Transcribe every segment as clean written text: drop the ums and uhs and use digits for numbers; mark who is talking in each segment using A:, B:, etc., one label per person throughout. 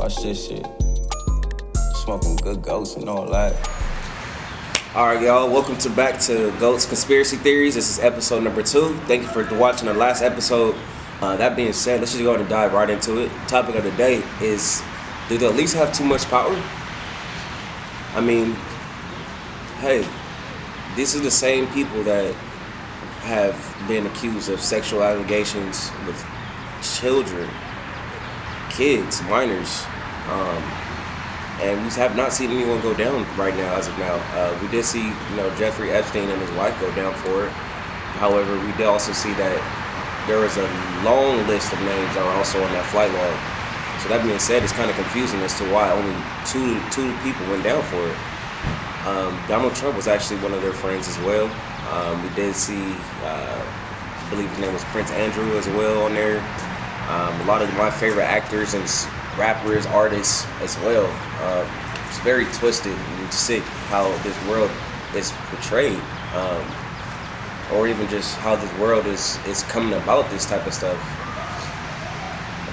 A: Watch this shit. Smoking good goats and all that.
B: All right, y'all. Welcome back to G.O.A.T.S Conspiracy Theories. This is episode number 2. Thank you for watching the last episode. That being said, let's just go ahead and dive right into it. The topic of the day is, do the elites have too much power? I mean, hey, these are the same people that have been accused of sexual allegations with children, kids, minors, and we have not seen anyone go down right now as of now. We did see, Jeffrey Epstein and his wife go down for it. However, we did also see that there was a long list of names that were also on that flight log. So that being said, it's kind of confusing as to why only two people went down for it. Donald Trump was actually one of their friends as well. We did see, I believe his name was Prince Andrew as well on there. A lot of my favorite actors and rappers, artists as well. It's very twisted and sick how this world is portrayed, or even just how this world is coming about this type of stuff.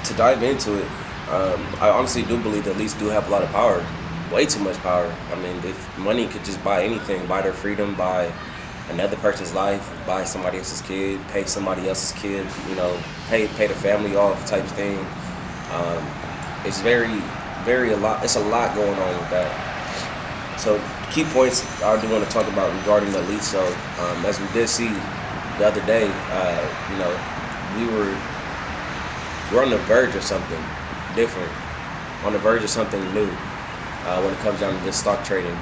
B: To dive into it, I honestly do believe the elites do have a lot of power, way too much power. I mean, if money could just buy anything, buy their freedom, buy another person's life, buy somebody else's kid, pay somebody else's kid, pay the family off type thing. It's it's a lot going on with that. So key points I do want to talk about regarding the elites. So as we did see the other day, we're on the verge of something different, on the verge of something new when it comes down to this stock trading.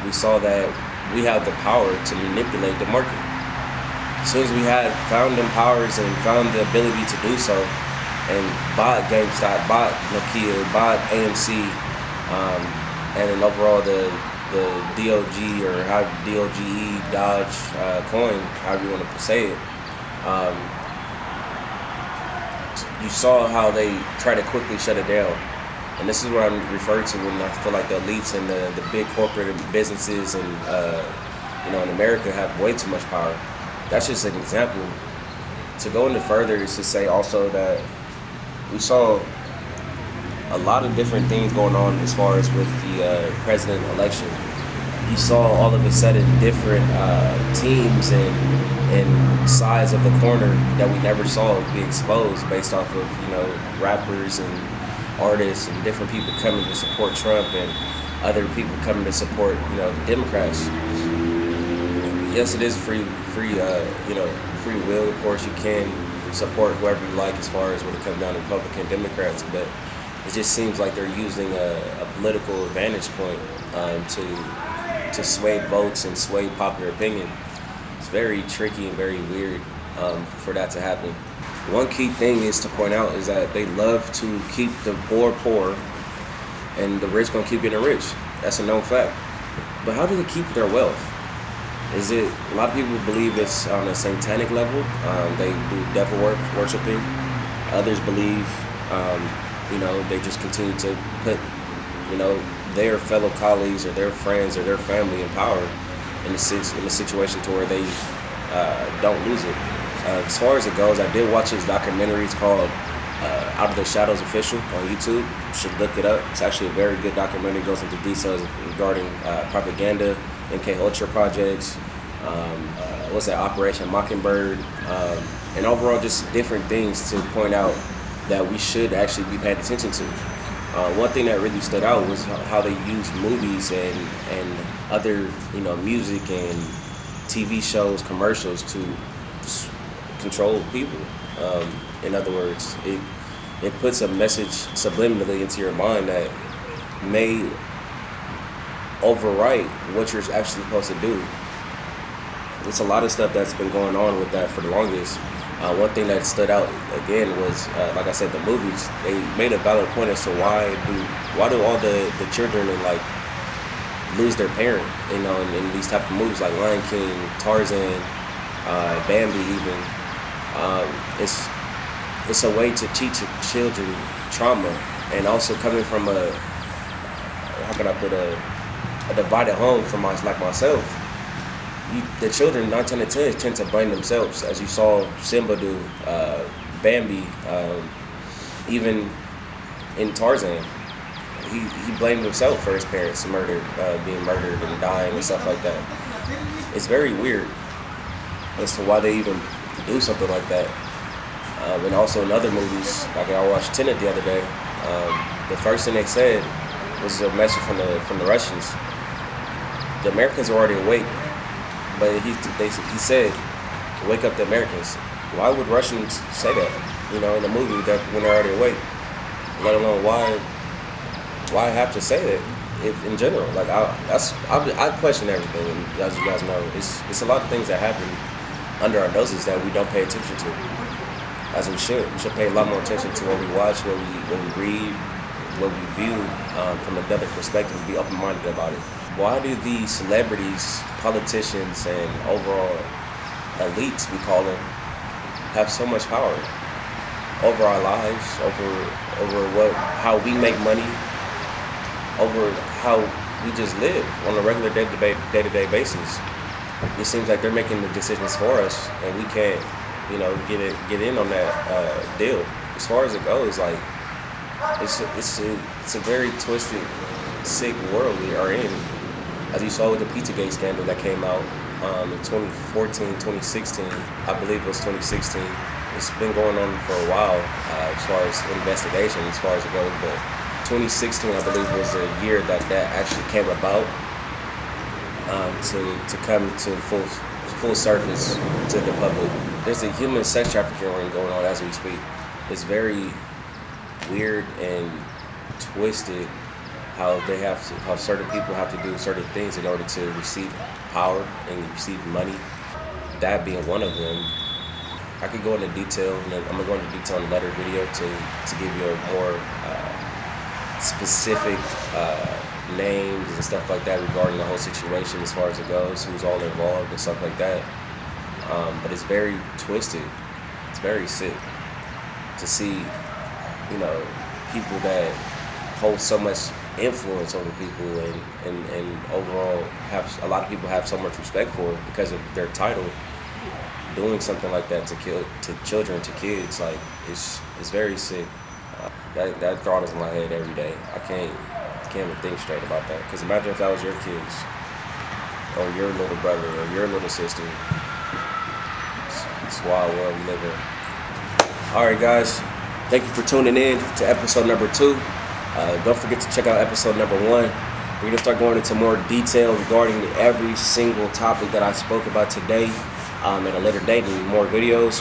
B: We saw that we have the power to manipulate the market. As soon as we had found them powers and found the ability to do so, and bought GameStop, bought Nokia, bought AMC, and then overall the DOG or how DOGE, Dodge coin, however you want to say it, you saw how they try to quickly shut it down. And this is what I'm referring to when I feel like the elites and the big corporate businesses and in America have way too much power. That's just an example. To go into further is to say also that we saw a lot of different things going on as far as with the president election. You saw all of a sudden different teams and sides of the corner that we never saw be exposed based off of rappers and artists and different people coming to support Trump and other people coming to support Democrats. Yes, it is free will. Of course, you can support whoever you like as far as when it comes down to Republican, Democrats, but it just seems like they're using a political advantage point to sway votes and sway popular opinion. It's very tricky and very weird for that to happen. One key thing is to point out is that they love to keep the poor, and the rich gonna keep getting rich. That's a known fact. But how do they keep their wealth? Is it, a lot of people believe it's on a satanic level. They do devil worshiping. Others believe, they just continue to put, their fellow colleagues or their friends or their family in power in a situation to where they don't lose it. As far as it goes, I did watch his documentary. It's called Out of the Shadows Official on YouTube. You should look it up. It's actually a very good documentary. It goes into details regarding propaganda, MK Ultra projects, Operation Mockingbird, and overall just different things to point out that we should actually be paying attention to. One thing that really stood out was how they used movies and other music and TV shows, commercials to control people. In other words, it puts a message subliminally into your mind that may overwrite what you're actually supposed to do. It's a lot of stuff that's been going on with that for the longest. One thing that stood out again was, like I said, the movies. They made a valid point as to why do all the children lose their parent, in these type of movies like Lion King, Tarzan, Bambi even. It's a way to teach children trauma, and also coming from a divided home from myself. The children 9 10 and 10 tend to blame themselves, as you saw Simba do, Bambi, even in Tarzan. He blamed himself for his parents' murder, being murdered and dying and stuff like that. It's very weird as to why they even do something like that. And also in other movies, like I watched Tenet the other day, the first thing they said was a message from the Russians. The Americans are already awake, but he said, "Wake up the Americans." Why would Russians say that? You know, in the movie that when they're already awake, let alone why have to say that? If in general, like I question everything, and as you guys know, it's a lot of things that happen under our noses that we don't pay attention to, as we should. We should pay a lot more attention to what we watch, what we read, what we view from another perspective, and be open-minded about it. Why do these celebrities, politicians, and overall elites, we call them, have so much power over our lives, over how we make money, over how we just live on a regular day-to-day basis? It seems like they're making the decisions for us, and we can't, get in on that deal. As far as it goes, like it's a very twisted, sick world we are in. As you saw with the Pizzagate scandal that came out in 2014, 2016, I believe it was 2016. It's been going on for a while as far as investigation, as far as it goes, but 2016, I believe, was the year that actually came about to come to full surface to the public. There's a human sex trafficking ring going on as we speak. It's very weird and twisted how certain people have to do certain things in order to receive power and receive money. That being one of them. I could go into detail, and I'm gonna go into detail in a later video to give you a more specific names and stuff like that regarding the whole situation as far as it goes, who's all involved and stuff like that. But it's very twisted. It's very sick to see, people that hold so much influence over people and overall have a lot of people have so much respect for it because of their title, doing something like that to children, to kids. Like it's very sick. That thought is in my head every day. I can't even think straight about that. Because imagine if that was your kids, or your little brother, or your little sister. It's a wild world we live in. All right, guys. Thank you for tuning in to episode number 2. Don't forget to check out episode number 1. We're gonna start going into more detail regarding every single topic that I spoke about today at a later date and more videos.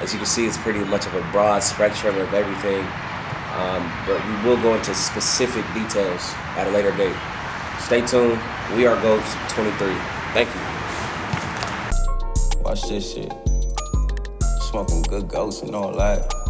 B: As you can see, it's pretty much of a broad spectrum of everything, but we will go into specific details at a later date. Stay tuned. We are G.O.A.T.S 23. Thank you.
A: Watch this shit. Smoking good ghosts and all that.